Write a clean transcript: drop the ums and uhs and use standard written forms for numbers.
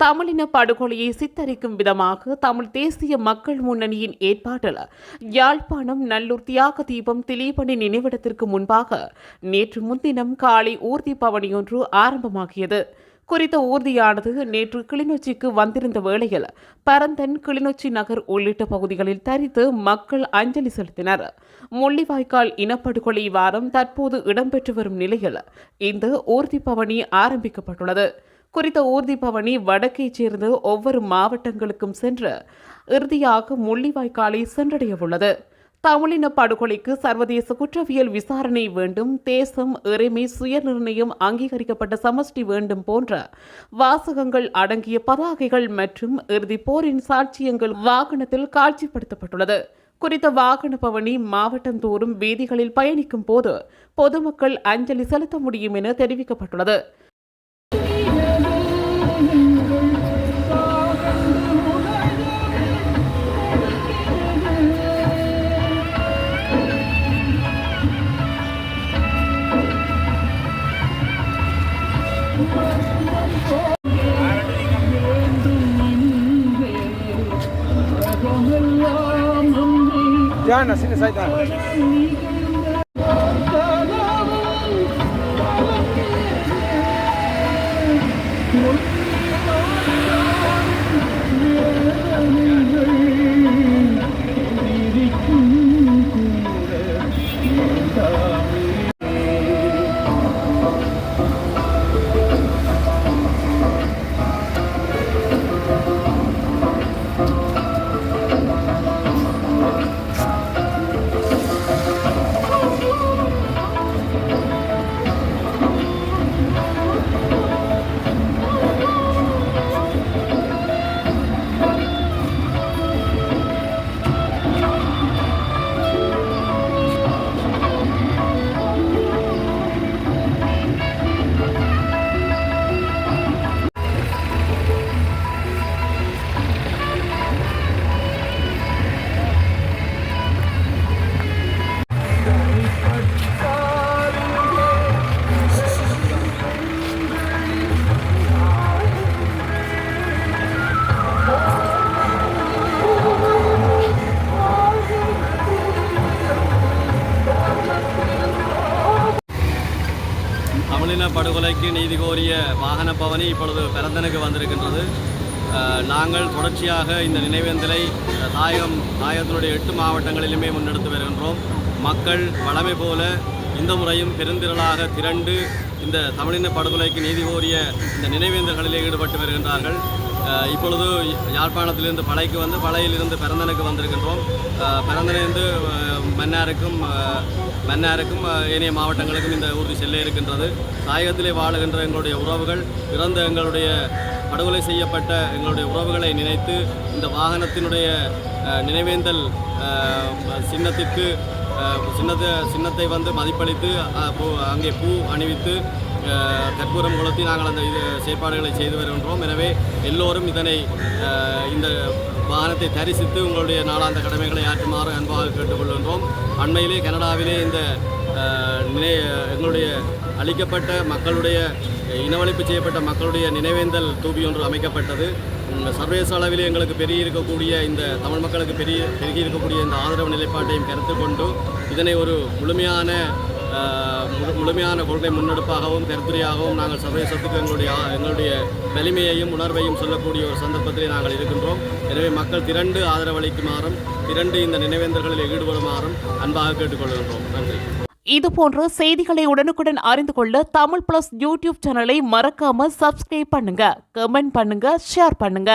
தமிழின படுகொலையை சித்தரிக்கும் விதமாக தமிழ் தேசிய மக்கள் முன்னணியின் ஏற்பாட்டில் யாழ்ப்பாணம் நல்லூர் தியாக தீபம் திலீபனி நினைவிடத்திற்கு முன்பாக நேற்று முன்தினம் காலை ஊர்தி பவனியொன்று ஆரம்பமாகியது. குறித்த ஊர்தியானது நேற்று கிளிநொச்சிக்கு வந்திருந்த வேளையில் பரந்தன், கிளிநொச்சி நகர் உள்ளிட்ட பகுதிகளில் தரித்து மக்கள் அஞ்சலி செலுத்தினர். முள்ளிவாய்க்கால் இனப்படுகொலை வாரம் தற்போது இடம்பெற்று வரும் நிலையில் இந்த ஊர்தி பவனி ஆரம்பிக்கப்பட்டுள்ளது. குறித்த ஊர்தி பவனி வடக்கைச் சேர்ந்த ஒவ்வொரு மாவட்டங்களுக்கும் சென்று இறுதியாக முள்ளிவாய்க்காலை சென்றடைய உள்ளது. தமிழின படுகொலைக்கு சர்வதேச குற்றவியல் விசாரணை வேண்டும், தேசம், இறைமை, சுயநிர்ணயம், அங்கீகரிக்கப்பட்ட சமஷ்டி வேண்டும் போன்ற வாசகங்கள் அடங்கிய பதாகைகள் மற்றும் இறுதி போரின் சாட்சியங்கள் வாகனத்தில் காட்சிப்படுத்தப்பட்டுள்ளது. குறித்த வாகன பவனி மாவட்டந்தோறும் வீதிகளில் பயணிக்கும் போது பொதுமக்கள் அஞ்சலி செலுத்த முடியும் என தெரிவிக்கப்பட்டுள்ளது. Jangan, sini saya தமிழின படுகொலைக்கு நீதி கோரிய வாகன பவனி இப்பொழுது பரந்தனுக்கு வந்திருக்கின்றது. நாங்கள் தொடர்ச்சியாக இந்த நினைவேந்தலை தாயகத்தினுடைய 8 மாவட்டங்களிலுமே முன்னெடுத்து வருகின்றோம். மக்கள் வழமை போல இந்த முறையும் பெருந்திரளாக திரண்டு இந்த தமிழின படுகொலைக்கு நீதி கோரிய இந்த நினைவேந்தல்களிலே ஈடுபட்டு வருகின்றார்கள். இப்பொழுது யாழ்ப்பாணத்திலிருந்து பழைக்கு வந்து பழையிலிருந்து பரந்தனுக்கு வந்திருக்கின்றோம். பரந்தனிலிருந்து மன்னாருக்கும் ஏனைய மாவட்டங்களுக்கும் இந்த ஊர்தி செல்ல இருக்கின்றது. தாயகத்திலே வாழுகின்ற எங்களுடைய உறவுகள், இறந்த எங்களுடைய படுகொலை செய்யப்பட்ட எங்களுடைய உறவுகளை நினைத்து இந்த வாகனத்தினுடைய நினைவேந்தல் சின்னத்தை வந்து மதிப்பளித்து அங்கே பூ அணிவித்து கற்பூரம் கொளுத்தி நாங்கள் அந்த செயற்பாடுகளை செய்து வருகின்றோம். எனவே எல்லோரும் இந்த வாகனத்தை தரிசித்து உங்களுடைய நாளாந்த கடமைகளை ஆற்றுமாறு அன்பாக கேட்டுக்கொள்கின்றோம். அண்மையிலே கனடாவிலே இந்த எங்களுடைய அளிக்கப்பட்ட மக்களுடைய இனவழிப்பு செய்யப்பட்ட மக்களுடைய நினைவேந்தல் தூபி ஒன்று அமைக்கப்பட்டது. சர்வதேச அளவிலே எங்களுக்கு பெருகி இந்த தமிழ் மக்களுக்கு பெருகி இருக்கக்கூடிய இந்த ஆதரவு நிலைப்பாட்டையும் கருத்தில் கொண்டு இதனை ஒரு முழுமையான கொள்கை முன்னெடுப்பாகவும் கருத்துரையாகவும் நாங்கள் சர்வதேசத்துக்கு எங்களுடைய வலிமையையும் உணர்வையும் சொல்லக்கூடிய ஒரு சந்தர்ப்பத்திலே நாங்கள் இருக்கின்றோம். எனவே மக்கள் திரண்டு ஆதரவளிக்குமாறும் திரண்டு இந்த நினைவேந்தல்களில் ஈடுபடுமாறும் அன்பாக கேட்டுக்கொள்கின்றோம். நன்றி. இதுபோன்ற செய்திகளை உடனுக்குடன் அறிந்து கொள்ள தமிழ் பிளஸ் யூடியூப் சேனலை மறக்காம சப்ஸ்கிரைப் பண்ணுங்க, கமெண்ட் பண்ணுங்க, ஷேர் பண்ணுங்க.